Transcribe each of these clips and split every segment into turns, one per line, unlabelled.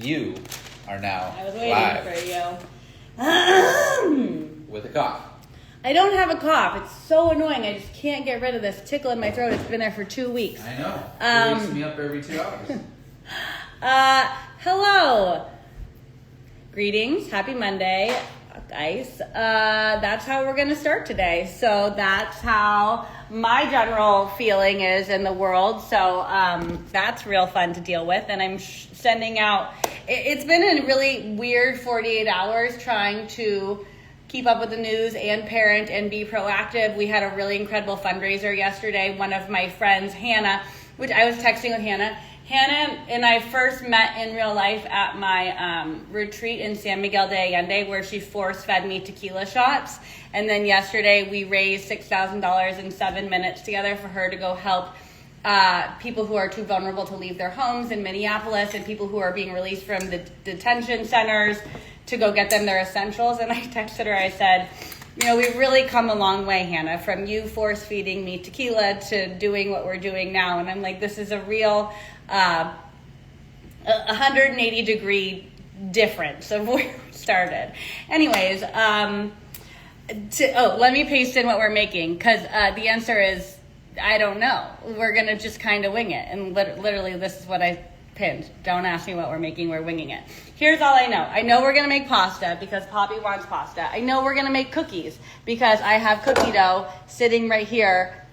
You are now
I was waiting
live
for you.
with a cough.
I don't have a cough. It's so annoying. I just can't get rid of this tickle in my throat. It's been there for 2 weeks.
I know. It wakes me up every 2 hours.
Hello. Greetings. Happy Monday, guys. That's how we're going to start today. So that's how my general feeling is in the world. So that's real fun to deal with. And I'm sending out... It's been a really weird 48 hours trying to keep up with the news and parent and be proactive. We had a really incredible fundraiser yesterday. One of my friends, Hannah, which I was texting with Hannah. Hannah and I first met in real life at my retreat in San Miguel de Allende, where she force-fed me tequila shots. And then yesterday we raised $6,000 in 7 minutes together for her to go help people who are too vulnerable to leave their homes in Minneapolis and people who are being released from the detention centers to go get them their essentials. And I texted her, I said, you know, we've really come a long way, Hannah, from you force feeding me tequila to doing what we're doing now. And I'm like, this is a real 180 degree difference of where we started. Anyways, let me paste in what we're making, because the answer is, I don't know. We're going to just kind of wing it. And literally, this is what I pinned. Don't ask me what we're making. We're winging it. Here's all I know. I know we're going to make pasta because Poppy wants pasta. I know we're going to make cookies because I have cookie dough sitting right here.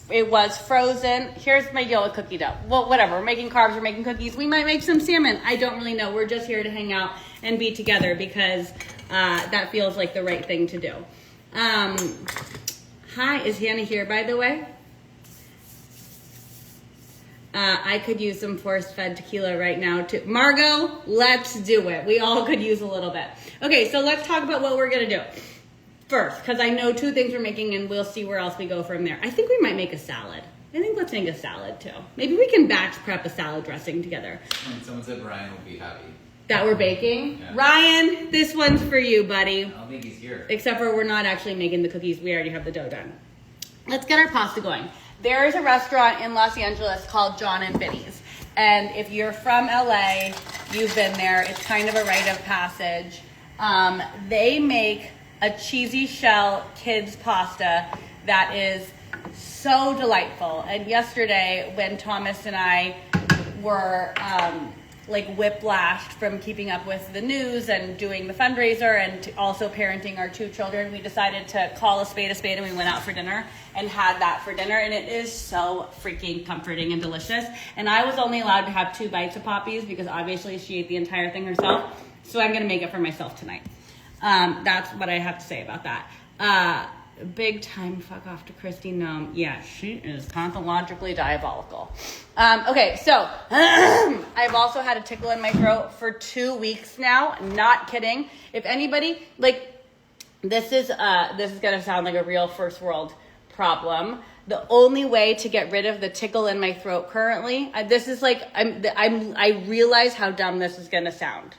It was frozen. Here's my deal with cookie dough. Well, whatever. We're making carbs. We're making cookies. We might make some salmon. I don't really know. We're just here to hang out and be together because that feels like the right thing to do. Hi. Is Hannah here, by the way? I could use some force-fed tequila right now, too. Margot, let's do it. We all could use a little bit. Okay, so let's talk about what we're going to do first, because I know 2 things we're making, and we'll see where else we go from there. I think we might make a salad. I think let's make a salad, too. Maybe we can batch prep a salad dressing together.
Someone said Ryan will be happy.
That we're baking?
Yeah.
Ryan, this one's for you, buddy.
I don't think he's here.
Except for we're not actually making the cookies. We already have the dough done. Let's get our pasta going. There is a restaurant in Los Angeles called John and Vinny's. And if you're from LA, you've been there. It's kind of a rite of passage. They make a cheesy shell kids pasta that is so delightful. And yesterday, when Thomas and I were whiplashed from keeping up with the news and doing the fundraiser and also parenting our 2 children, we decided to call a spade, and we went out for dinner and had that for dinner. And it is so freaking comforting and delicious. And I was only allowed to have 2 bites of Poppy's because obviously she ate the entire thing herself. So I'm going to make it for myself tonight. That's what I have to say about that. Big time fuck off to Christy Nome. Yeah, she is pathologically diabolical. Okay, so I've also had a tickle in my throat for 2 weeks now. Not kidding. If anybody, this is gonna sound like a real first world problem. The only way to get rid of the tickle in my throat currently, I realize how dumb this is gonna sound.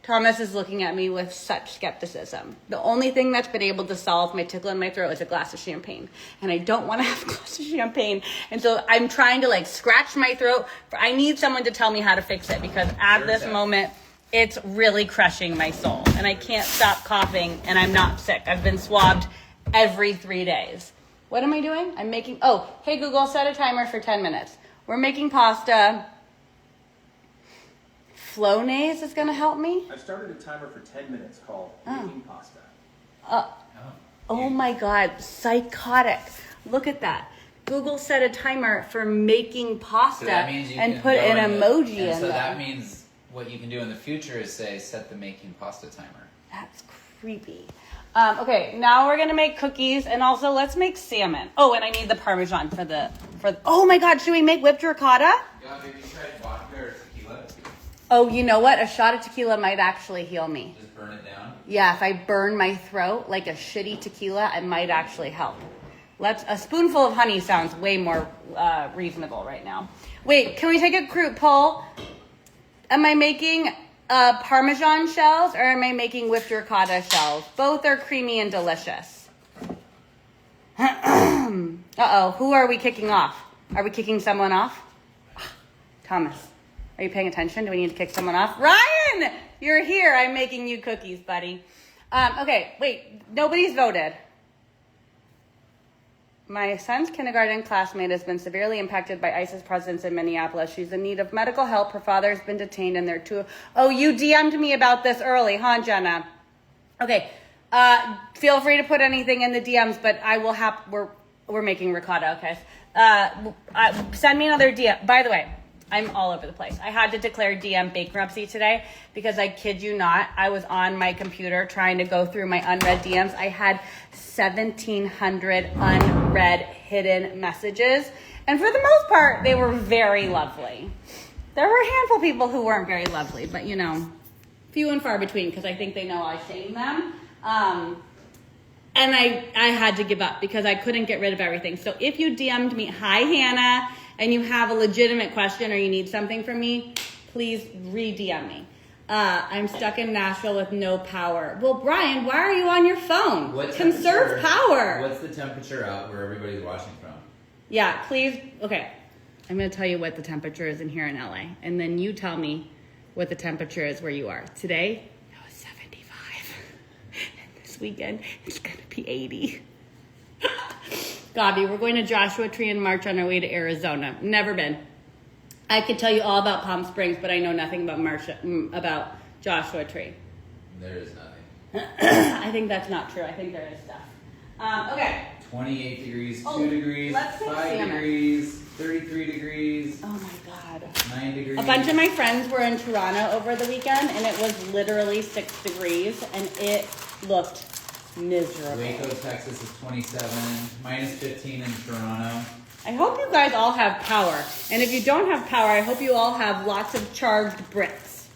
Thomas is looking at me with such skepticism. The only thing that's been able to solve my tickle in my throat is a glass of champagne. And I don't want to have a glass of champagne. And so I'm trying to scratch my throat. I need someone to tell me how to fix it because at this moment, it's really crushing my soul. And I can't stop coughing and I'm not sick. I've been swabbed every 3 days. What am I doing? I'm making, hey Google, set a timer for 10 minutes. We're making pasta. Flonase is going to help me?
I've started a timer for 10 minutes called Making Pasta.
Oh my God, psychotic. Look at that. Google set a timer for making pasta
So that means you
and
can
put
go
an emoji
and
in
so
there.
that means what you can do in the future is say, set the making pasta timer.
That's creepy. Okay, now we're going to make cookies and also let's make salmon. Oh, and I need the Parmesan for oh my God, should we make whipped ricotta?
Yeah, have you tried vodka or tequila?
Oh, you know what? A shot of tequila might actually heal me.
Just burn it down?
Yeah, if I burn my throat like a shitty tequila, it might actually help. A spoonful of honey sounds way more reasonable right now. Wait, can we take a croup poll? Am I making Parmesan shells or am I making whipped ricotta shells? Both are creamy and delicious. Uh-oh, who are we kicking off? Are we kicking someone off? Thomas, Are you paying attention? Do we need to kick someone off? Ryan, you're here. I'm making you cookies, buddy. Okay, wait. Nobody's voted. My son's kindergarten classmate has been severely impacted by ISIS presence in Minneapolis. She's in need of medical help. Her father has been detained and they're two. Oh, you DM'd me about this early, huh, Jenna? Okay. Feel free to put anything in the DMs, but I will have, we're making ricotta, okay? Send me another DM. By the way, I'm all over the place. I had to declare DM bankruptcy today because I kid you not, I was on my computer trying to go through my unread DMs. I had 1,700 unread hidden messages. And for the most part, they were very lovely. There were a handful of people who weren't very lovely, but you know, few and far between because I think they know I shame them. And I had to give up because I couldn't get rid of everything. So if you DM'd me, hi Hannah, and you have a legitimate question or you need something from me, please re-DM me. I'm stuck in Nashville with no power. Well, Brian, why are you on your phone? Conserve power.
What's the temperature out where everybody's watching from?
Yeah, please. Okay, I'm going to tell you what the temperature is in here in LA. And then you tell me what the temperature is where you are. Today, it was 75. And this weekend, it's going to be 80. Gabi, we're going to Joshua Tree in March on our way to Arizona. Never been. I could tell you all about Palm Springs, but I know nothing about Joshua Tree.
There is nothing.
I think that's not true. I think there is stuff. Okay.
28 degrees, 2 degrees,
let's
5
take salmon.
degrees, 33 degrees,
Oh my God.
9 degrees.
A bunch of my friends were in Toronto over the weekend, and it was literally 6 degrees, and it looked miserable.
Waco, Texas is 27, minus 15 in Toronto.
I hope you guys all have power. And if you don't have power, I hope you all have lots of charged bricks.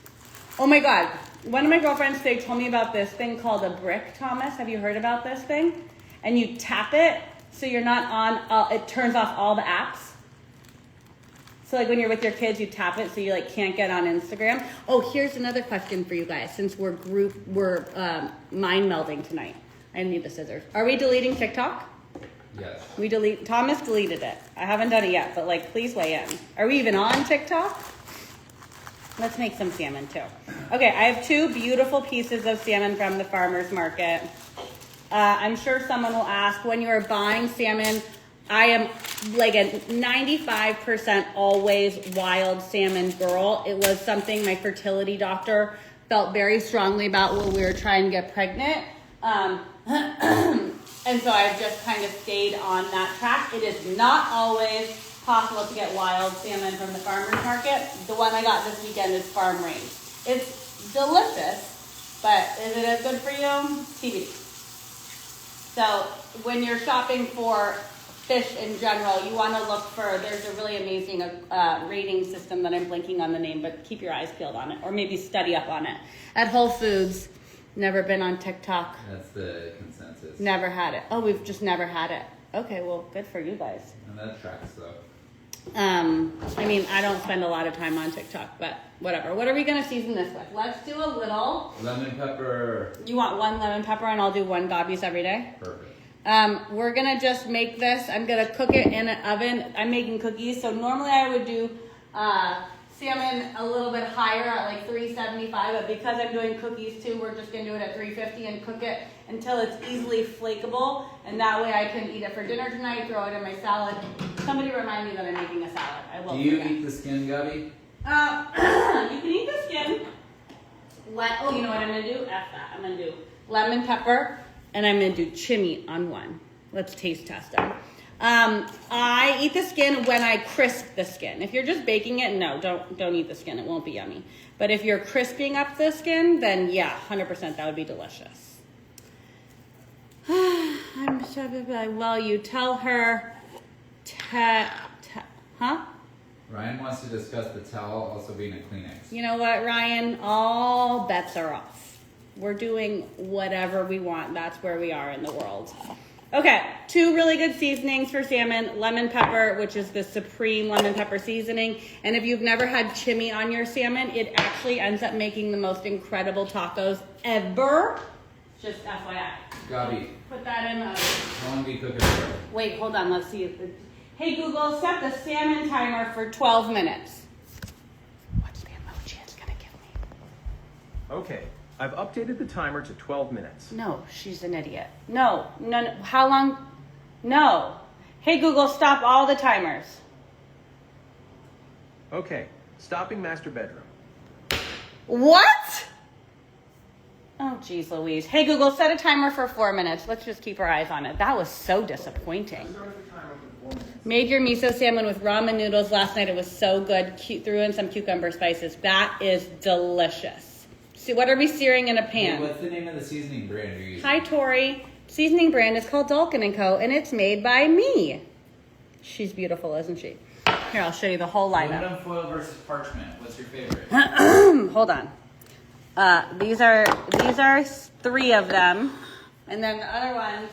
Oh my God. One of my girlfriends today told me about this thing called a brick, Thomas. Have you heard about this thing? And you tap it so you're not on, it turns off all the apps. So like when you're with your kids, you tap it so you like can't get on Instagram. Oh, here's another question for you guys. Since we're mind melding tonight. I need the scissors. Are we deleting TikTok?
Yes.
Thomas deleted it. I haven't done it yet, but like, please weigh in. Are we even on TikTok? Let's make some salmon too. Okay, I have 2 beautiful pieces of salmon from the farmer's market. I'm sure someone will ask, when you are buying salmon, I am like a 95% always wild salmon girl. It was something my fertility doctor felt very strongly about when we were trying to get pregnant. And so I've just kind of stayed on that track. It is not always possible to get wild salmon from the farmer's market. The one I got this weekend is farm raised. It's delicious, but is it as good for you? TBD. So when you're shopping for fish in general, you want to look for, there's a really amazing rating system that I'm blanking on the name, but keep your eyes peeled on it, or maybe study up on it. At Whole Foods, never been on TikTok.
That's the consensus.
Never had it. Oh, we've just never had it. Okay, well, good for you guys.
And that tracks though.
I mean, I don't spend a lot of time on TikTok, but whatever. What are we going to season this with? Let's do a little.
Lemon pepper.
You want 1 lemon pepper and I'll do 1 Gabi's every day?
Perfect.
We're going to just make this. I'm going to cook it in an oven. I'm making cookies. So normally I would do salmon a little bit higher at like 375, but because I'm doing cookies too, we're just going to do it at 350 and cook it until it's easily flakeable. And that way I can eat it for dinner tonight, throw it in my salad. Somebody remind me that I'm making a salad. I will.
Do you
forget.
eat the skin, Gabi?
You can eat the skin. Oh, you know what I'm going to do? F that. I'm going to do lemon pepper, and I'm going to do chimney on 1. Let's taste test them. I eat the skin when I crisp the skin. If you're just baking it, no, don't eat the skin. It won't be yummy. But if you're crisping up the skin, then yeah, 100% that would be delicious. I'm so well, you tell her, huh?
Ryan wants to discuss the towel also being a Kleenex.
You know what, Ryan? All bets are off. We're doing whatever we want. That's where we are in the world. Okay, 2 really good seasonings for salmon. Lemon pepper, which is the supreme lemon pepper seasoning. And if you've never had chimney on your salmon, it actually ends up making the most incredible tacos ever. Just FYI.
Gabi,
Put that in the oven.
how long do you cook it for?
Wait, hold on. Let's see if Hey Google, set the salmon timer for 12 minutes. What's
Okay, I've updated the timer to 12 minutes.
No, she's an idiot. No. How long? No. Hey, Google, stop all the timers.
Okay, stopping master bedroom.
What? Oh, geez, Louise. Hey, Google, set a timer for 4 minutes. Let's just keep our eyes on it. That was so disappointing.
Started the timer for 4 minutes.
Made your miso salmon with ramen noodles last night. It was so good. Threw in some cucumber spices. That is delicious. See, what are we searing in a pan?
What's the name of the seasoning brand you're using?
Hi, Tori. Seasoning brand is called Dalkin & Co., and it's made by me. She's beautiful, isn't she? Here, I'll show you the whole lineup.
Aluminum foil versus parchment. What's your favorite?
Hold on. These are 3 of them, and then the other ones.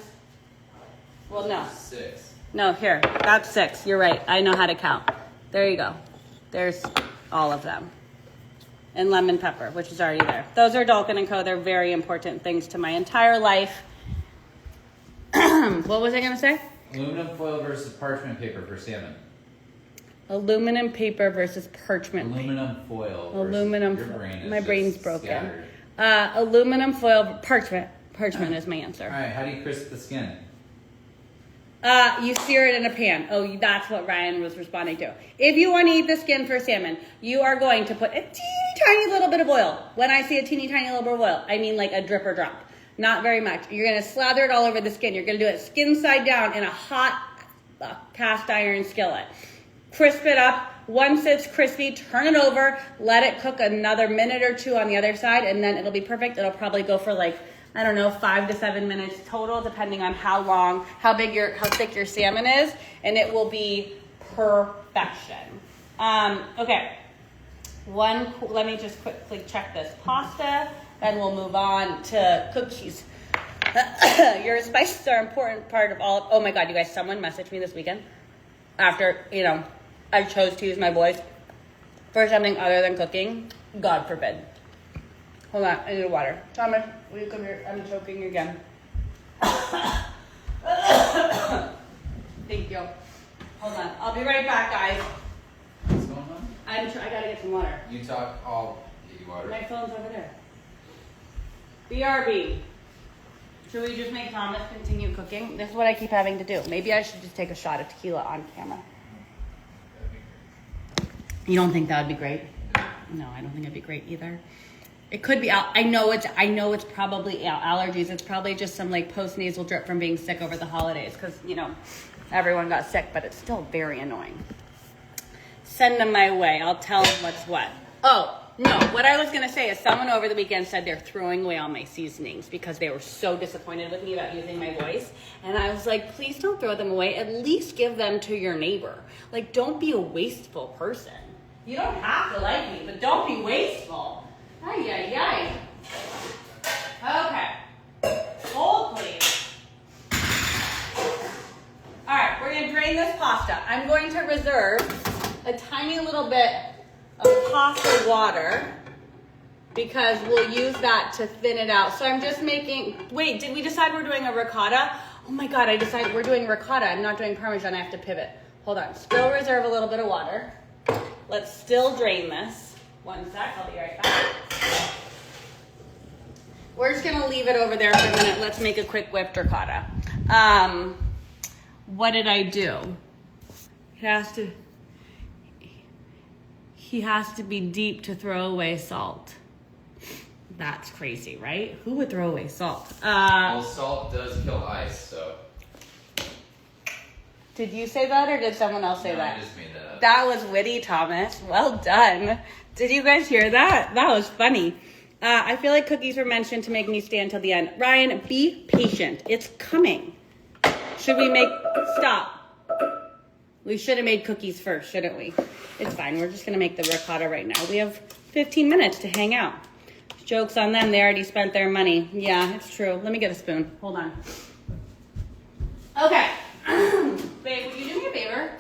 Well, no,
6.
no. Here, that's 6. You're right. I know how to count. There you go. There's all of them, and lemon pepper, which is already there. Those are Dalkin & Co. They're very important things to my entire life. What was I gonna say?
Aluminum foil versus parchment paper for salmon.
Aluminum paper versus parchment paper.
Aluminum foil. Versus
Aluminum
your
foil.
brain is
My
just
brain's broken.
scattered.
Aluminum foil, parchment. Parchment is my answer.
All right. How do you crisp the skin?
You sear it in a pan. Oh, that's what Ryan was responding to. If you want to eat the skin for salmon, you are going to put a teeny tiny little bit of oil. When I say a teeny tiny little bit of oil, I mean like a drip or drop. Not very much. You're going to slather it all over the skin. You're going to do it skin side down in a hot cast iron skillet. Crisp it up. Once it's crispy, turn it over. Let it cook another minute or 2 on the other side, and then it'll be perfect. It'll probably go for like, I don't know, 5 to 7 minutes total, depending on how thick your salmon is, and it will be perfection. Okay. Let me just quickly check this pasta, then we'll move on to cookies. Your spices are an important part of all. Oh my God, you guys! Someone messaged me this weekend after I chose to use my voice for something other than cooking. God forbid. Hold on, I need water. Thomas, will you come here? I'm choking again. Thank you. Hold on. I'll be right back, guys.
What's going on?
I gotta get some water.
You talk. I'll get you water.
My phone's over there. BRB. Should we just make Thomas continue cooking? This is what I keep having to do. Maybe I should just take a shot of tequila on camera. You don't think that would be great? No, I don't think it'd be great either. It could be. I know it's probably allergies. It's probably just some like post-nasal drip from being sick over the holidays because everyone got sick, but it's still very annoying. Send them my way. I'll tell them what's what. Oh, no. What I was going to say is someone over the weekend said they're throwing away all my seasonings because they were so disappointed with me about using my voice. And I was like, please don't throw them away. At least give them to your neighbor. Like, don't be a wasteful person. You don't have to like me, but don't be wasteful. Ay, ay, ay. Okay. Hold, please. All right, we're going to drain this pasta. I'm going to reserve a tiny little bit of pasta water because we'll use that to thin it out. So I'm just making, wait, did we decide we're doing a ricotta? Oh my God, I decided we're doing ricotta. I'm not doing Parmesan, I have to pivot. Hold on, still reserve a little bit of water. Let's still drain this. 1 sec, I'll be right back. We're just gonna leave it over there for a minute. Let's make a quick whipped ricotta. What did I do? He has to be deep to throw away salt. That's crazy, right? Who would throw away salt?
Well, salt does kill ice, so.
Did you say that or did someone else say
No,
that?
I just made that up.
That was witty, Thomas. Well done. Did you guys hear that? That was funny. I feel like cookies were mentioned to make me stay until the end. Ryan, be patient. It's coming. Should we make... Stop. We should have made cookies first, shouldn't we? It's fine. We're just going to make the ricotta right now. We have 15 minutes to hang out. Joke's on them. They already spent their money. Yeah, it's true. Let me get a spoon. Hold on. Okay. Babe, would you do me a favor?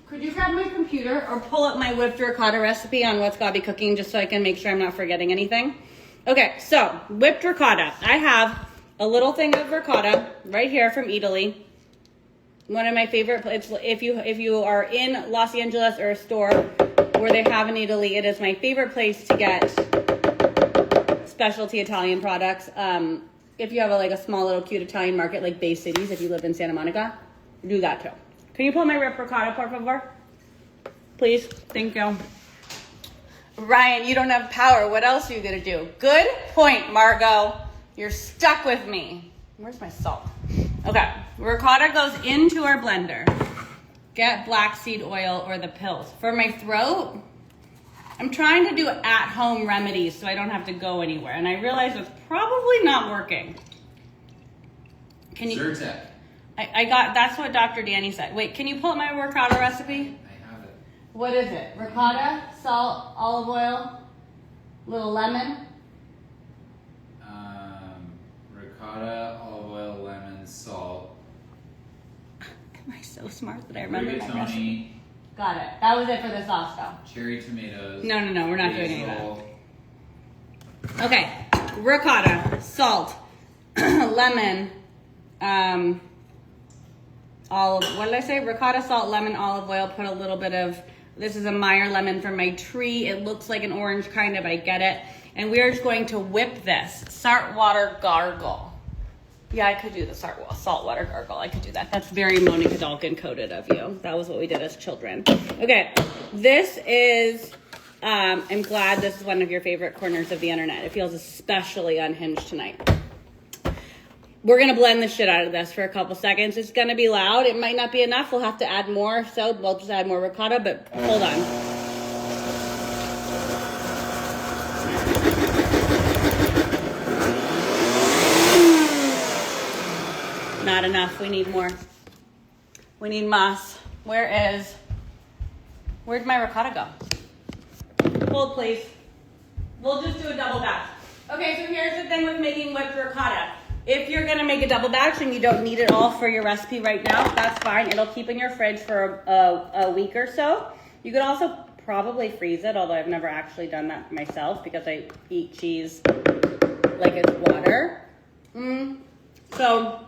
Could you grab my computer or pull up my whipped ricotta recipe on What's Gotta Be Cooking just so I can make sure I'm not forgetting anything? Okay, so whipped ricotta. I have a little thing of ricotta right here from Italy. One of my favorite places. If you are in Los Angeles or a store where they have in Italy, it is my favorite place to get specialty Italian products. If you have a small little cute Italian market like Bay Cities, if you live in Santa Monica, do that too. Can you pull my whipped ricotta, por favor? Please, thank you. Ryan, you don't have power. What else are you gonna do? Good point, Margot. You're stuck with me. Where's my salt? Okay, ricotta goes into our blender. Get black seed oil or the pills. For my throat, I'm trying to do at-home remedies so I don't have to go anywhere. And I realize it's probably not working. Can you?
Zyrtec.
I got, that's what Dr. Danny said. Wait, can you pull up my ricotta recipe?
I have it.
What is it? Ricotta, salt, olive oil, little lemon.
Ricotta, olive oil, lemon, salt.
Am I so smart that I remember my recipe?
Rigatoni,
Got it. That was it for the sauce though.
cherry tomatoes.
No, we're not doing any of
basil.
that. Okay, ricotta, salt, lemon, what did I say? Ricotta, salt, lemon, olive oil. Put a little bit of, this is a Meyer lemon from my tree. It looks like an orange kind of, I get it. And we're just going to whip this. Saltwater gargle. Yeah, I could do the saltwater gargle. I could do that. That's very Monica Dalkin coded of you. That was what we did as children. Okay, this is, I'm glad this is one of your favorite corners of the internet. It feels especially unhinged tonight. We're gonna blend the shit out of this for a couple seconds. It's gonna be loud. It might not be enough. We'll have to add more. So we'll just add more ricotta, but hold on. Not enough. We need more. We need más. Where'd my ricotta go? Hold, please. We'll just do a double batch. Okay, so here's the thing with making whipped ricotta. If you're gonna make a double batch and you don't need it all for your recipe right now, that's fine. It'll keep in your fridge for a week or so. You could also probably freeze it, although I've never actually done that myself because I eat cheese like it's water. So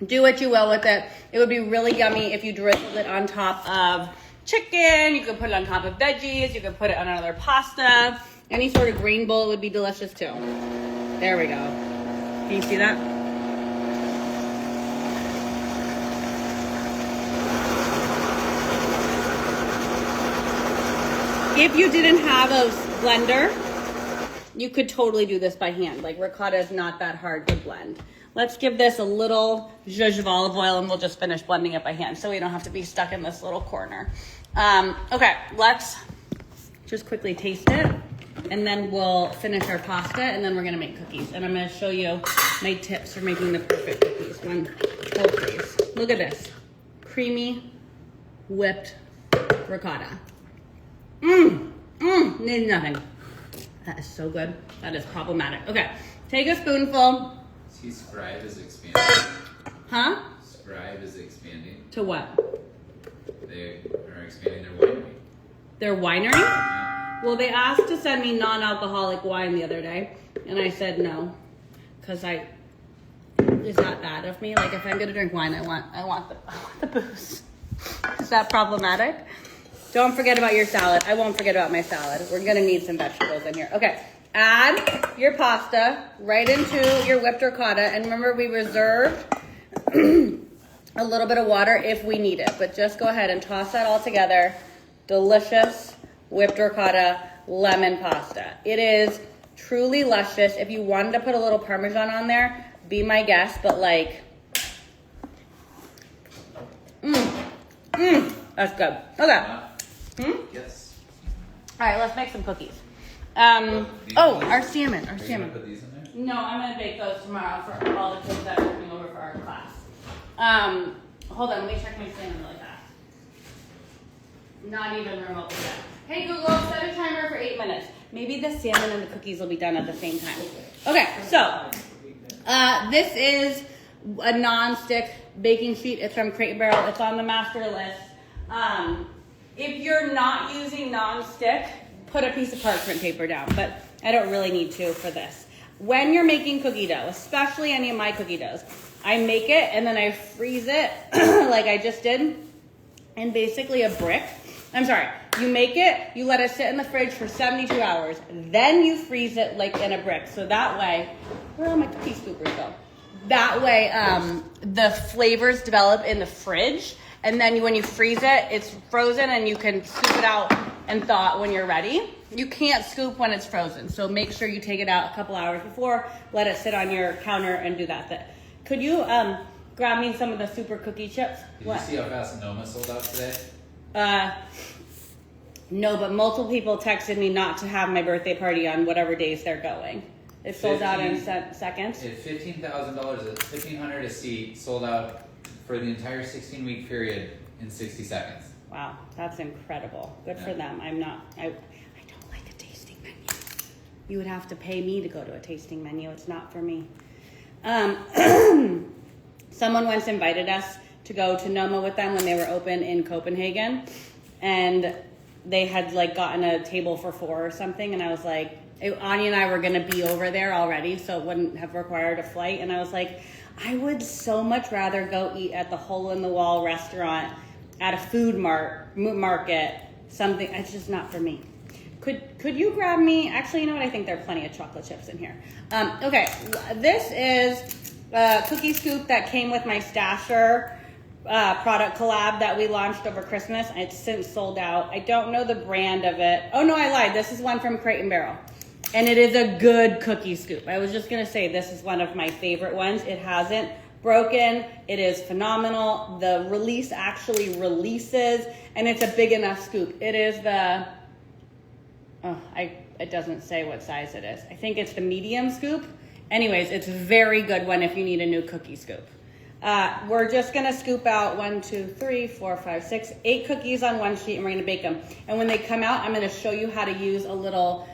do what you will with it. It would be really yummy if you drizzled it on top of chicken. You could put it on top of veggies. You could put it on another pasta. Any sort of grain bowl would be delicious too. There we go. Can you see that? If you didn't have a blender, you could totally do this by hand. Like ricotta is not that hard to blend. Let's give this a little zhuzh of olive oil and we'll just finish blending it by hand so we don't have to be stuck in this little corner. Okay, let's just quickly taste it and then we'll finish our pasta and then we're gonna make cookies. And I'm gonna show you my tips for making the perfect cookies. Hold please. Look at this. Creamy, whipped ricotta. Need nothing. That is so good. That is problematic. Okay, take a spoonful.
See, Scribe is expanding.
Huh?
Scribe is expanding.
To what?
They are expanding their winery.
Their winery?
Yeah.
Well, they asked to send me non-alcoholic wine the other day, and I said no, because is that bad of me? Like, if I'm gonna drink wine, I want the booze. Is that problematic? Don't forget about your salad. I won't forget about my salad. We're gonna need some vegetables in here. Okay, add your pasta right into your whipped ricotta, and remember we reserved a little bit of water if we need it, but just go ahead and toss that all together. Delicious whipped ricotta lemon pasta. It is truly luscious. If you wanted to put a little Parmesan on there, be my guest, but like, that's good. Okay.
Yes.
All right, let's make some cookies.
Well,
Our salmon.
Are you gonna put these in there?
No, I'm gonna bake those tomorrow for all the kids that are coming over for our class. Hold on, let me check my salmon really fast. Not even remotely yet. Hey Google, set a timer for 8 minutes. Maybe the salmon and the cookies will be done at the same time. Okay, so this is a non-stick baking sheet. It's from Crate and Barrel. It's on the master list. If you're not using non-stick, put a piece of parchment paper down, but I don't really need to for this. When you're making cookie dough, especially any of my cookie doughs, I make it and then I freeze it like I just did in basically a brick. I'm sorry. You make it, you let it sit in the fridge for 72 hours. Then you freeze it like in a brick. So that way, where are my cookie scoopers go? That way, the flavors develop in the fridge. And then when you freeze it, it's frozen and you can scoop it out and thaw it when you're ready. You can't scoop when it's frozen. So make sure you take it out a couple hours before, let it sit on your counter and do that. Could you grab me some of the super cookie chips?
Did you see how fast Noma sold out today?
No, but multiple people texted me not to have my birthday party on whatever days they're going. It sold out in seconds.
It's $15,000, it's $1,500 a seat, sold out for the entire 16-week period in 60 seconds.
Wow, that's incredible. Good for them. I don't like a tasting menu. You would have to pay me to go to a tasting menu. It's not for me. Someone once invited us to go to Noma with them when they were open in Copenhagen, and they had like gotten a table for 4 or something, and I was like, Anya and I were gonna be over there already, so it wouldn't have required a flight, and I was like, I would so much rather go eat at the hole-in-the-wall restaurant, at a food market, something. It's just not for me. Could you grab me? Actually, you know what? I think there are plenty of chocolate chips in here. Okay, this is a cookie scoop that came with my Stasher product collab that we launched over Christmas. It's since sold out. I don't know the brand of it. Oh no, I lied. This is one from Crate & Barrel. And it is a good cookie scoop. I was just gonna say this is one of my favorite ones. It hasn't broken. It is phenomenal. The release actually releases, and it's a big enough scoop. It is the, it doesn't say what size it is. I think it's the medium scoop. Anyways, it's a very good one if you need a new cookie scoop. We're just gonna scoop out 1, 2, 3, 4, 5, 6, 8 cookies on one sheet, and we're gonna bake them. And when they come out, I'm gonna show you how to use a little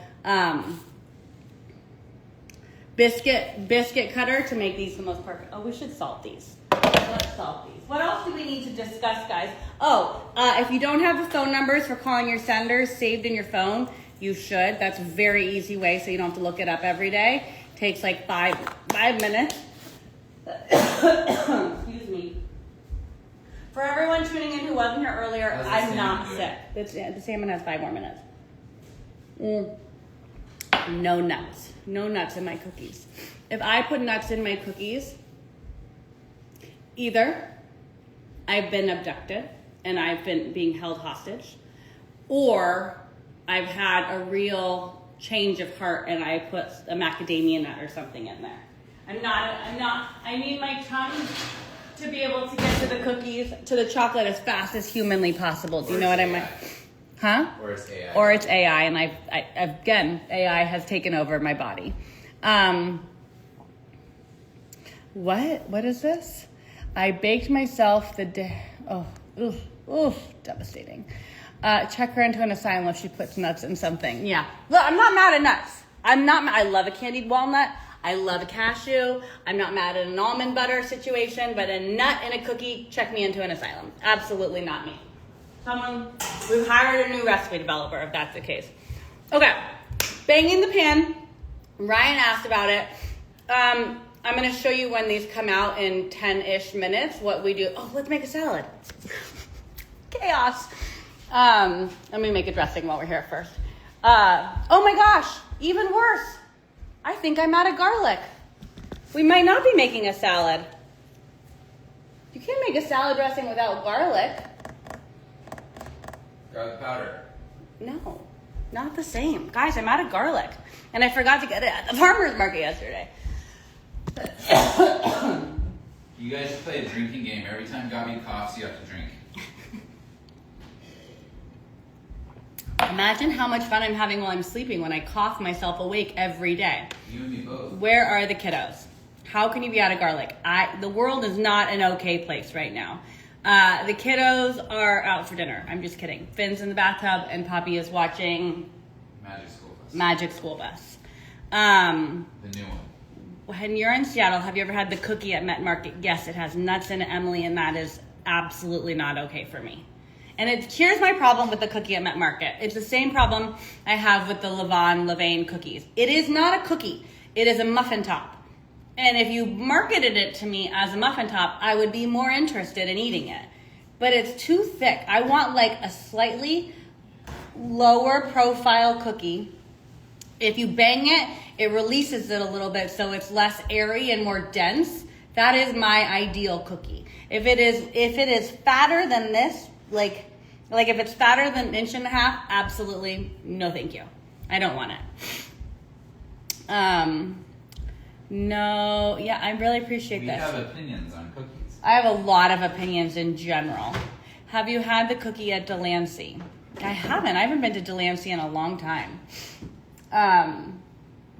biscuit cutter to make these the most perfect. Oh, we should salt these. Let's salt these. What else do we need to discuss, guys? If you don't have the phone numbers for calling your senders saved in your phone, you should. That's a very easy way, so you don't have to look it up every day. Takes like five minutes. Excuse me. For everyone tuning in who wasn't here earlier, I'm not sick. The salmon has 5 more minutes. No nuts. No nuts in my cookies. If I put nuts in my cookies, either I've been abducted and I've been being held hostage, or I've had a real change of heart and I put a macadamia nut or something in there. I need my tongue to be able to get to the cookies, to the chocolate as fast as humanly possible. Do you know what I mean? Huh?
Or it's AI.
Or it's AI, and again, AI has taken over my body. What is this? I baked myself the day. Devastating. Check her into an asylum if she puts nuts in something. Yeah. Look, I'm not mad at nuts. I love a candied walnut. I love a cashew. I'm not mad at an almond butter situation, but a nut in a cookie, check me into an asylum. Absolutely not me. We've hired a new recipe developer if that's the case. Okay, banging the pan. Ryan asked about it. I'm going to show you when these come out in 10-ish minutes, what we do. Oh, let's make a salad. Chaos. Let me make a dressing while we're here first. Oh my gosh, even worse. I think I'm out of garlic. We might not be making a salad. You can't make a salad dressing without garlic.
Garlic powder.
No, not the same. Guys, I'm out of garlic. And I forgot to get it at the farmer's market yesterday.
You guys should play a drinking game. Every time Gabi coughs, you have to drink.
Imagine how much fun I'm having while I'm sleeping when I cough myself awake every day.
You and me both.
Where are the kiddos? How can you be out of garlic? The world is not an okay place right now. The kiddos are out for dinner. I'm just kidding. Finn's in the bathtub and Poppy is watching Magic School Bus.
The new one.
When you're in Seattle, have you ever had the cookie at Met Market? Yes, it has nuts in it, Emily, and that is absolutely not okay for me. And here's my problem with the cookie at Met Market. It's the same problem I have with the Levain cookies. It is not a cookie. It is a muffin top. And if you marketed it to me as a muffin top, I would be more interested in eating it. but it's too thick. I want like a slightly lower profile cookie. If you bang it, it releases it a little bit so it's less airy and more dense. That is my ideal cookie. If it is fatter than this, like if it's fatter than an inch and a half, absolutely no thank you. I don't want it. No, yeah, I really appreciate
We
this.
have opinions on cookies.
I have a lot of opinions in general. Have you had the cookie at Delancey? I haven't. I haven't been to Delancey in a long time.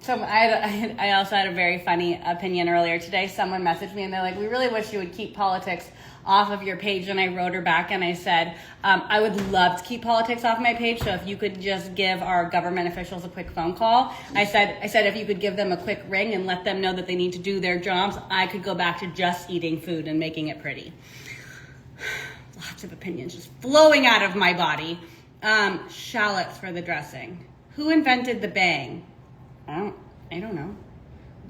So I also had a very funny opinion earlier today. Someone messaged me and they're like, we really wish you would keep politics off of your page. And I wrote her back and I said, I would love to keep politics off my page. So if you could just give our government officials a quick phone call. I said if you could give them a quick ring and let them know that they need to do their jobs, I could go back to just eating food and making it pretty. Lots of opinions just flowing out of my body. Shallots for the dressing. Who invented the bang? I don't know.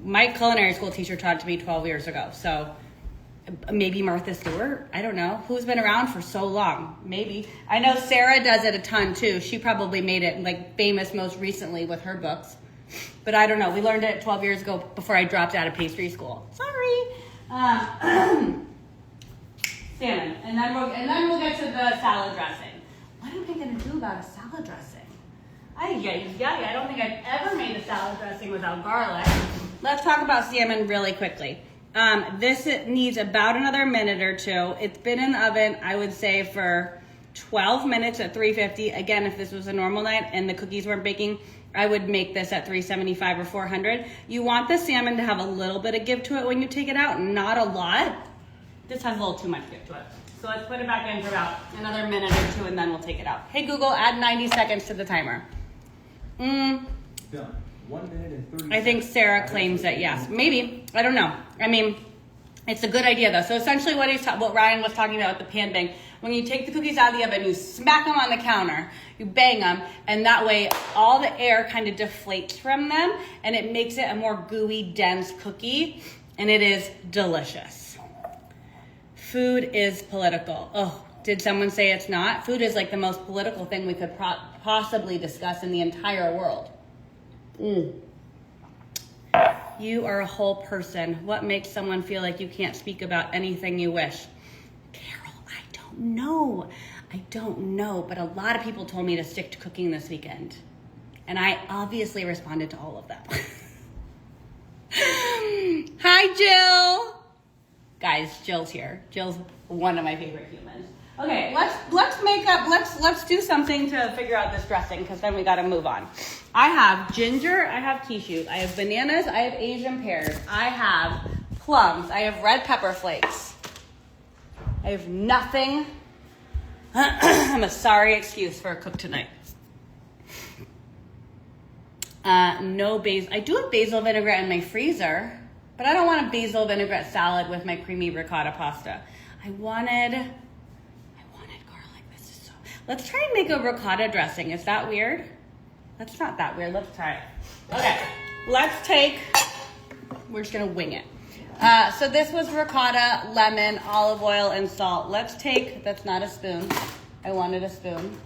My culinary school teacher taught it to me 12 years ago. So maybe Martha Stewart. I don't know. Who's been around for so long? Maybe. I know Sarah does it a ton too. She probably made it like famous most recently with her books. But I don't know. We learned it 12 years ago before I dropped out of pastry school. Sorry. Salmon. And then we'll get to the salad dressing. What am I going to do about a salad dressing? I don't think I've ever made a salad dressing without garlic. Let's talk about salmon really quickly. This needs about another minute or two. It's been in the oven, I would say, for 12 minutes at 350. Again, if this was a normal night and the cookies weren't baking, I would make this at 375 or 400. You want the salmon to have a little bit of give to it when you take it out, not a lot. This has a little too much give to it. So let's put it back in for about another minute or two and then we'll take it out. Hey Google, add 90 seconds to the timer.
Done. 1 minute and 30
I think Sarah claims that yes. Maybe. I don't know. I mean, it's a good idea though. So essentially what Ryan was talking about with the pan bang, when you take the cookies out of the oven, you smack them on the counter, you bang them, and that way all the air kind of deflates from them and it makes it a more gooey, dense cookie, and it is delicious. Food is political. Oh, did someone say it's not? Food is like the most political thing we could possibly discuss in the entire world. You are a whole person. What makes someone feel like you can't speak about anything you wish? Carol, I don't know, but a lot of people told me to stick to cooking this weekend. And I obviously responded to all of them. Hi, Jill. Guys, Jill's here. Jill's one of my favorite humans. Okay, let's do something to figure out this dressing because then we got to move on. I have ginger, I have cashews, I have bananas, I have Asian pears, I have plums, I have red pepper flakes. I have nothing. I'm a sorry excuse for a cook tonight. No basil. I do have basil vinaigrette in my freezer, but I don't want a basil vinaigrette salad with my creamy ricotta pasta. I wanted garlic. This is so. Let's try and make a ricotta dressing. Is that weird? That's not that weird. Let's try it. Okay. We're just gonna wing it. So this was ricotta, lemon, olive oil, and salt. That's not a spoon. I wanted a spoon.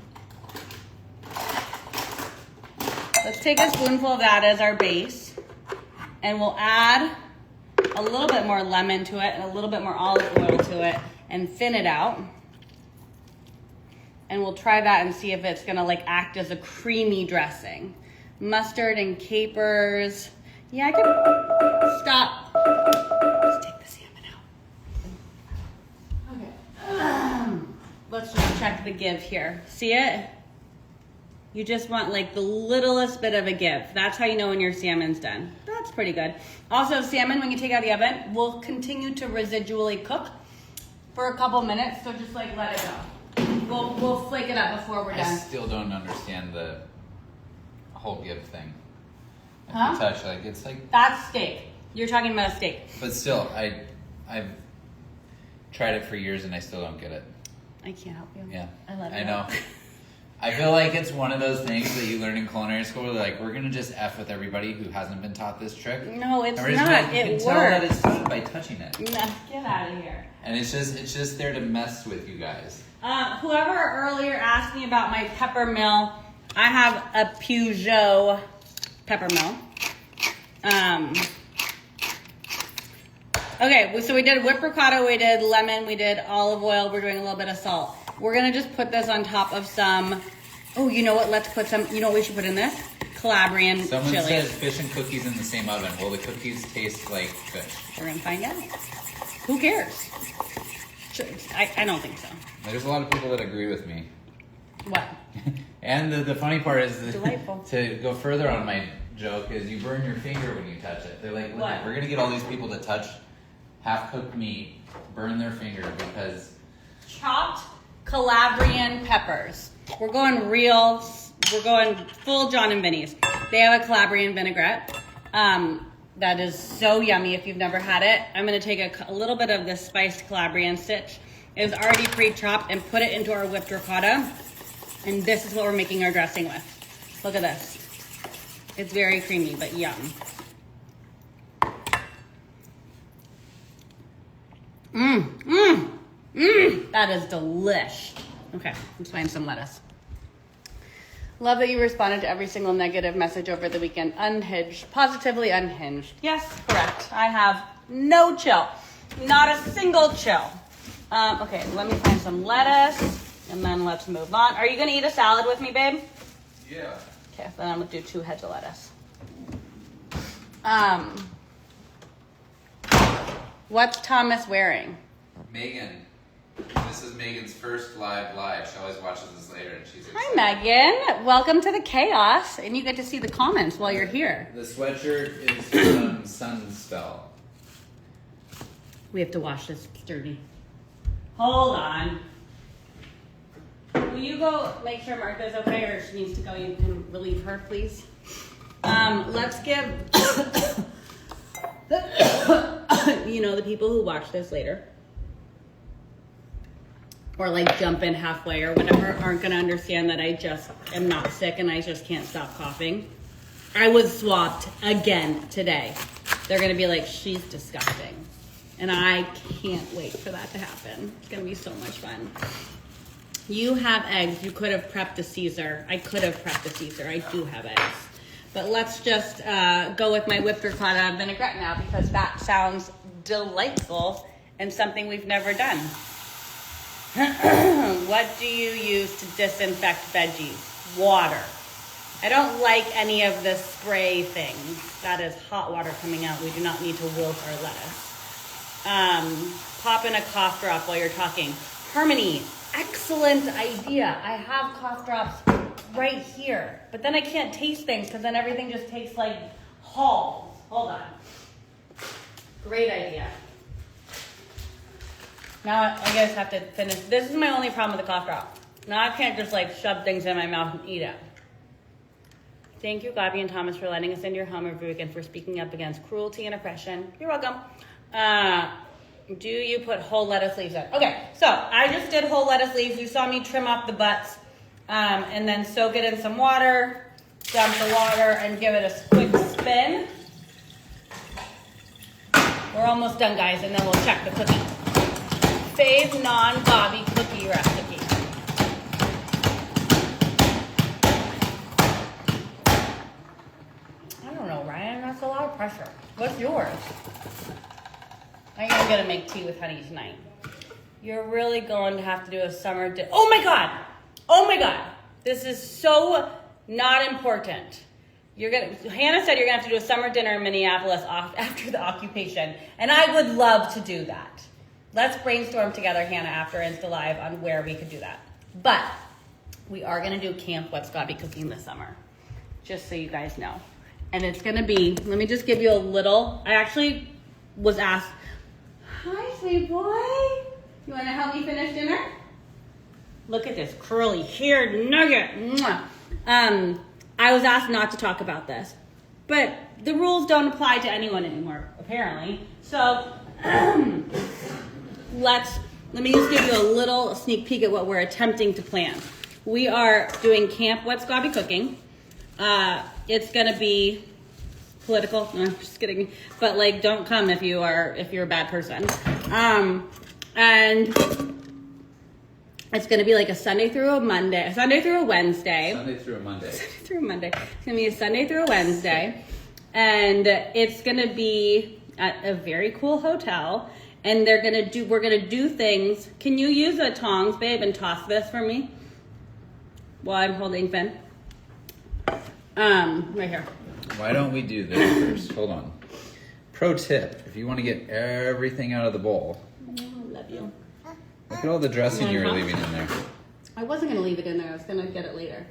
Let's take a spoonful of that as our base. And we'll add a little bit more lemon to it and a little bit more olive oil to it and thin it out. And we'll try that and see if it's gonna like act as a creamy dressing. Mustard and capers. Yeah, I can stop. Let's take the salmon out. Okay. Let's just check the give here. See it? You just want like the littlest bit of a give. That's how you know when your salmon's done. That's pretty good. Also, salmon, when you take out of the oven, will continue to residually cook for a couple minutes. So just like let it go. We'll flake it up before we're done.
I still don't understand the whole give thing. If
Huh?
you touch, like it's like.
That's steak. You're talking about a steak.
But still, I've tried it for years and I still don't get it.
I can't help you.
Yeah,
I love you.
I know. I feel like it's one of those things that you learn in culinary school where like, we're gonna just F with everybody who hasn't been taught this trick.
No, it's
And we're just
not.
gonna- you
It
can tell that
works.
it's done by touching it.
Nah, get out of here.
And it's just there to mess with you guys.
Whoever earlier asked me about my pepper mill, I have a Peugeot pepper mill. Okay, so we did whipped ricotta, we did lemon, we did olive oil, we're doing a little bit of salt. We're gonna just put this on top of some, oh, you know what, let's put some, you know what we should put in this? Calabrian
Someone
chili.
says fish and cookies in the same oven. Will the cookies taste like fish?
We're gonna find out. Who cares? I don't think so.
There's a lot of people that agree with me.
What?
And the funny part is
Delightful.
to go further on my joke is you burn your finger when you touch it. They're like, look,
What?
we're gonna get all these people to touch half-cooked meat, burn their finger because
Chopped Calabrian peppers. We're going full John and Vinny's. They have a Calabrian vinaigrette. That is so yummy if you've never had it. I'm gonna take a little bit of this spiced Calabrian stitch. It was already pre-chopped and put it into our whipped ricotta. And this is what we're making our dressing with. Look at this. It's very creamy, but yum. That is delish. Okay, let's find some lettuce. Love that you responded to every single negative message over the weekend. Unhinged, positively unhinged. Yes, correct. I have no chill. Not a single chill. Okay, let me find some lettuce and then let's move on. Are you gonna eat a salad with me, babe?
yeah.
Okay, then I'm gonna do 2 heads of lettuce. What's Thomas wearing?
Megan. This is Megan's first live. She always watches this later and she's excited.
Hi, Megan. Welcome to the chaos, and you get to see the comments while you're here.
The sweatshirt is from Sunspell.
We have to wash this dirty. Hold on. Will you go make sure Martha's okay, or if she needs to go, you can relieve her, please? Let's give, the people who watch this later, or like jump in halfway or whatever, aren't gonna understand that I just am not sick and I just can't stop coughing. I was swabbed again today. They're gonna be like, she's disgusting. And I can't wait for that to happen. It's gonna be so much fun. You have eggs. You could have prepped a Caesar. I could have prepped a Caesar. I do have eggs. But let's just go with my whipped ricotta vinaigrette now, because that sounds delightful and something we've never done. What do you use to disinfect veggies? Water. I don't like any of the spray things. That is hot water coming out. We do not need to wilt our lettuce. Pop in a cough drop while you're talking. Harmony, excellent idea. I have cough drops right here, but then I can't taste things because then everything just tastes like Halls. Hold on. Great idea. Now I guess I have to finish. This is my only problem with the cough drop. Now I can't just like shove things in my mouth and eat it. Thank you, Gabi and Thomas, for letting us into your home every weekend, for speaking up against cruelty and oppression. You're welcome. Do you put whole lettuce leaves in? Okay, so I just did whole lettuce leaves. You saw me trim off the butts, and then soak it in some water, dump the water, and give it a quick spin. We're almost done, guys, and then we'll check the cookie. Fave non-Gabi cookie recipe. I don't know, Ryan. That's a lot of pressure. What's yours? I think I'm gonna make tea with honey tonight. You're really going to have to do a summer oh my god! Oh my god! This is so not important. Hannah said you're gonna have to do a summer dinner in Minneapolis after the occupation, and I would love to do that. Let's brainstorm together, Hannah, after Insta Live on where we could do that. But we are gonna do Camp What's Gabi Cooking this summer, just so you guys know. And it's gonna be, let me just give you a little, I actually was asked, hi, sweet boy. You want to help me finish dinner? Look at this curly haired nugget. Mwah. I was asked not to talk about this, but the rules don't apply to anyone anymore, apparently. So let me just give you a little sneak peek at what we're attempting to plan. We are doing Camp What's Gobby Cooking. It's gonna be political. No, just kidding. But like, don't come if you're a bad person. And it's gonna be like a Sunday through a Monday, Sunday through a Wednesday.
Sunday through a Monday.
Through a Monday. It's gonna be a Sunday through a Wednesday, and it's gonna be at a very cool hotel. And we're gonna do things. Can you use the tongs, babe, and toss this for me while I'm holding Finn? Right here.
Why don't we do this first? Hold on. Pro tip: if you want to get everything out of the bowl,
Oh, I love you.
look at all the dressing you're
Uh-huh.
leaving in there.
I wasn't gonna leave it in there. I was gonna get it later.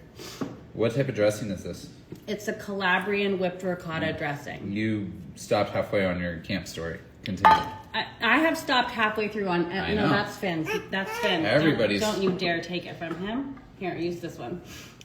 What type of dressing is this?
It's a Calabrian whipped ricotta dressing.
You stopped halfway on your camp story. Continue.
I have stopped halfway through on.
I
No,
know.
that's Finn's. That's Finn's.
Everybody's-
Don't you dare take it from him. Here, use this one.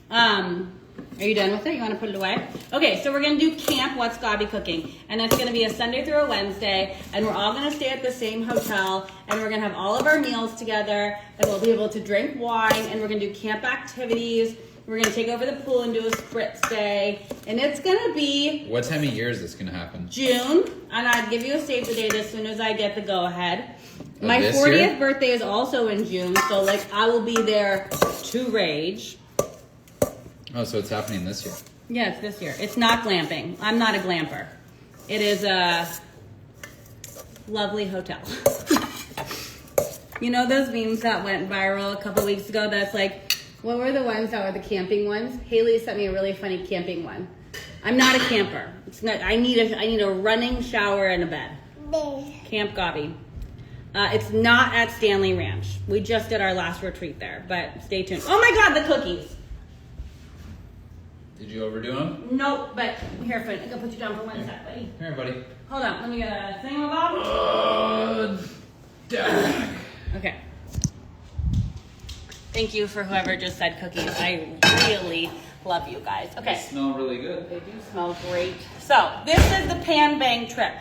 Are you done with it? You want to put it away? Okay, so we're gonna do Camp What's Gobby Cooking, and it's gonna be a Sunday through a Wednesday, and we're all gonna stay at the same hotel, and we're gonna have all of our meals together, and we'll be able to drink wine, and we're gonna do camp activities. We're gonna take over the pool and do a spritz day, and it's gonna be
What time of year is this going to happen?
June, and I'd give you a save the date as soon as I get the go ahead. My
this
40th
year?
birthday is also in June, so like I will be there to rage.
Oh, so it's happening this year.
Yeah, it's this year. It's not glamping. I'm not a glamper. It is a lovely hotel. You know those memes that went viral a couple weeks ago that's like, what were the ones that were the camping ones? Haley sent me a really funny camping one. I'm not a camper. It's not. I need a running shower and a bed. Camp Gobby. It's not at Stanley Ranch. We just did our last retreat there, but stay tuned. Oh my God, the cookies.
Did you overdo them?
Nope, but here, Finn, I'm gonna put you down for 1 sec, buddy.
Here, buddy.
Hold on, let me get a thingamabob.
Down.
Okay. Thank you for whoever just said cookies. I really love you guys.
They
Okay.
smell really good.
They do smell great. So this is the pan bang trick.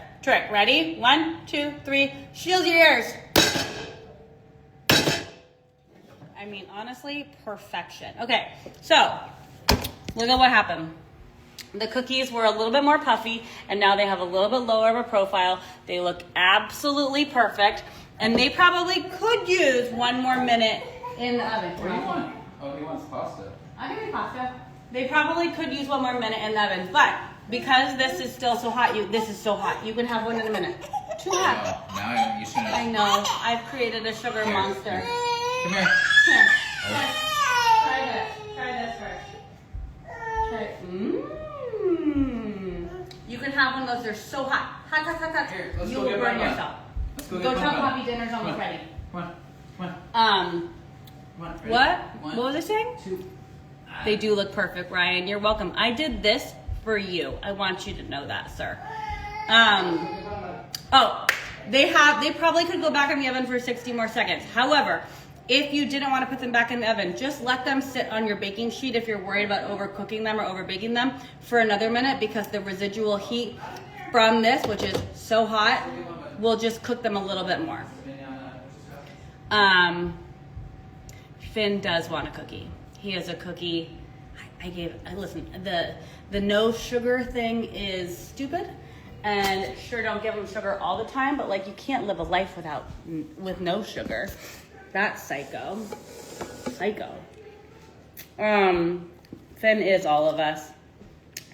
Ready? 1, 2, 3. Shield your ears. I mean, honestly, perfection. Okay, so look at what happened. The cookies were a little bit more puffy, and now they have a little bit lower of a profile. They look absolutely perfect, and they probably could use 1 more minute in the oven.
What do you want? Oh, he wants pasta.
I'll give you pasta. They probably could use 1 more minute in the oven, but because this is still so hot, this is so hot. You can have one in a minute. Too hot.
Oh, now you shouldn't.
I know. I've created a sugar
Here.
monster.
Come here.
Here. Try this. Try this first. Try it. Mmm. You can have one of those. They're so hot. Hot.
Here, let's
You
go
will
get
burn
Mama.
yourself.
Let's go
Go
get
tell
Mama.
Poppy dinner's almost
Come on.
ready.
Come on. Come on. Ready?
What?
One,
What was I saying?
2.
They do look perfect, Ryan. You're welcome. I did this for you. I want you to know that, sir. Oh, they probably could go back in the oven for 60 more seconds. However, if you didn't want to put them back in the oven, just let them sit on your baking sheet if you're worried about overcooking them or overbaking them for another minute, because the residual heat from this, which is so hot, will just cook them a little bit more. Finn does want a cookie. He has a cookie. Listen, the no sugar thing is stupid, and sure, don't give him sugar all the time, but like, you can't live a life with no sugar. That's psycho. Finn is all of us.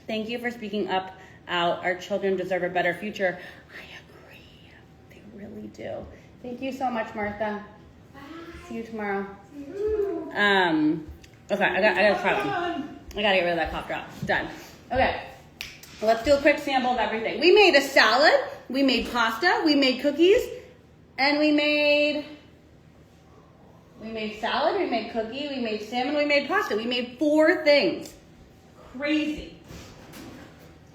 Thank you for speaking up out. Our children deserve a better future. I agree. They really do. Thank you so much, Martha. See you tomorrow. Okay, I gotta try one. I gotta get rid of that cough drop. Done. Okay, let's do a quick sample of everything. We made a salad, we made pasta, we made cookies, and we made salad, we made cookie, we made salmon, we made pasta. We made 4 things. Crazy.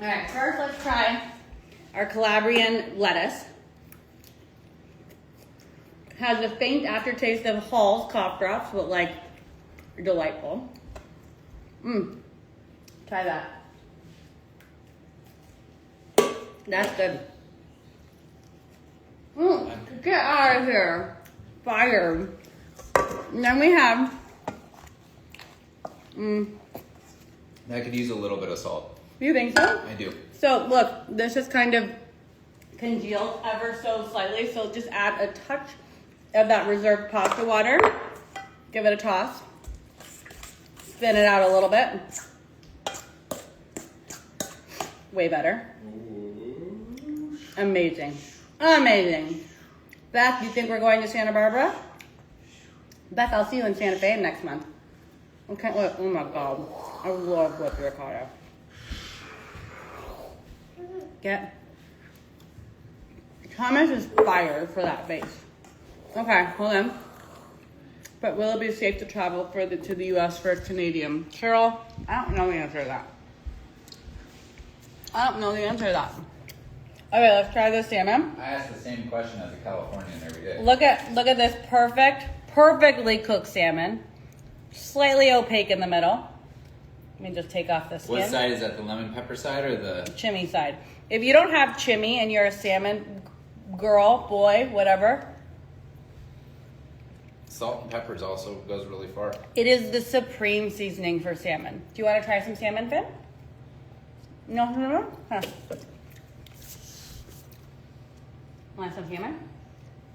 All right, first let's try our Calabrian lettuce. Has a faint aftertaste of Hall's cough drops, but like delightful. Try that. That's good. Get out of here. Fire. And then we have
That could use a little bit of salt.
You think so?
I do.
So look, this is kind of congealed ever so slightly. So just add a touch of that reserved pasta water. Give it a toss. Spin it out a little bit. Way better. Amazing. Amazing. Beth, you think we're going to Santa Barbara? Beth, I'll see you in Santa Fe next month. Okay, wait, oh my God. I love whipped ricotta. Get. Thomas is fired for that base. Okay, hold on. But will it be safe to travel to the U.S. for Canadian? Carol, I don't know the answer to that. I don't know the answer to that. Okay, let's try this salmon.
I ask the same question as a Californian every day.
Look at this perfectly cooked salmon. Slightly opaque in the middle. Let me just take off the skin.
What side is that? The lemon pepper side or the?
Chimmy side. If you don't have chimmy and you're a salmon girl, boy, whatever,
Salt and peppers also goes really far.
it is the supreme seasoning for salmon. Do you want to try some salmon, Finn? No? Huh. Want some salmon?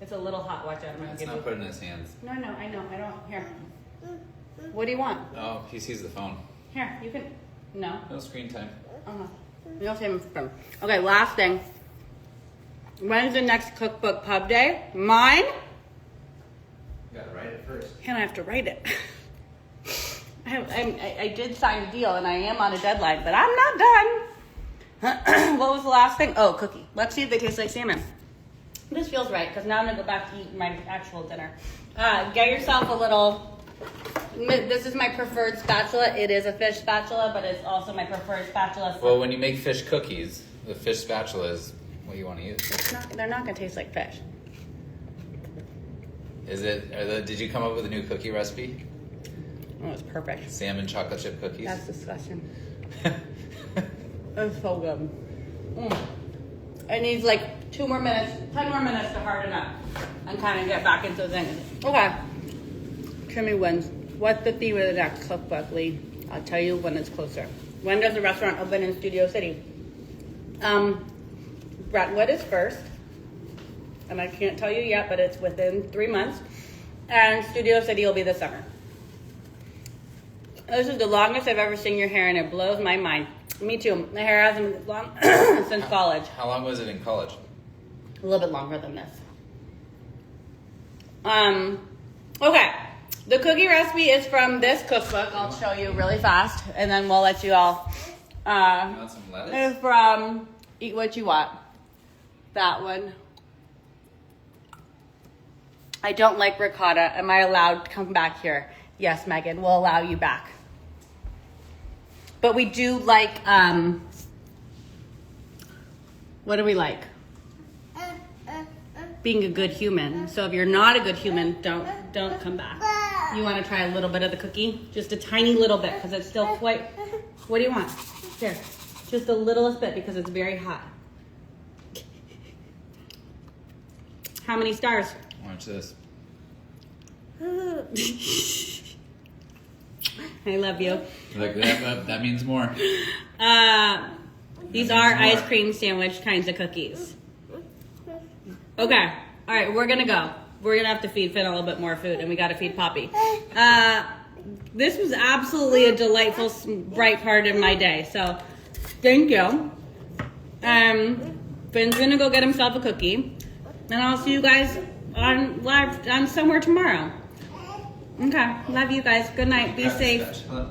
It's a little hot. Watch out. I'm gonna
It's
give
not
you.
put in his hands.
No, I know. I don't. Here. What do you want?
Oh, he sees the phone.
Here, you can. No.
No screen time.
No salmon from. Okay, last thing. When's the next cookbook pub day? Mine?
You gotta write it first.
And I have to write it. I did sign a deal and I am on a deadline, but I'm not done. What was the last thing? Oh, cookie. Let's see if they taste like salmon. This feels right because now I'm gonna go back to eat my actual dinner. Get yourself a little. This is my preferred spatula. It is a fish spatula, but it's also my preferred spatula.
Well, when you make fish cookies, the fish spatula is what you want to use.
They're not gonna taste like fish.
Is it? Did you come up with a new cookie recipe?
Oh, it's perfect.
Salmon chocolate chip cookies.
That's disgusting. It's so good. It needs like 10 more minutes to harden up and kind of get back into the thing. Okay. Trimmy wins. What's the theme of the next cookbook, Lee? I'll tell you when it's closer. When does the restaurant open in Studio City? Brentwood is first. And I can't tell you yet, but it's within 3 months. And Studio City will be this summer. This is the longest I've ever seen your hair, and it blows my mind. Me too. My hair hasn't been long since college.
How long was it in college?
A little bit longer than this. Okay. The cookie recipe is from this cookbook. I'll show you really fast, and then we'll let you all.
You want some lettuce?
It's from Eat What You Want. That one. I don't like ricotta. Am I allowed to come back here? Yes, Megan, we'll allow you back. But we do like, what do we like? Being a good human. So if you're not a good human, don't come back. You want to try a little bit of the cookie? Just a tiny little bit, because it's still quite, what do you want? Here, just the littlest bit, because it's very hot. How many stars?
Watch this.
I love you.
Look, that means more.
These
That
are
means
ice
more.
cream sandwich kinds of cookies. Okay. All right, we're gonna go. We're gonna have to feed Finn a little bit more food, and we gotta feed Poppy. This was absolutely a delightful, bright part of my day. So, thank you. Finn's gonna go get himself a cookie, and I'll see you guys on somewhere tomorrow. Okay, love you guys. Good night. Be
Got the
safe.
spatula.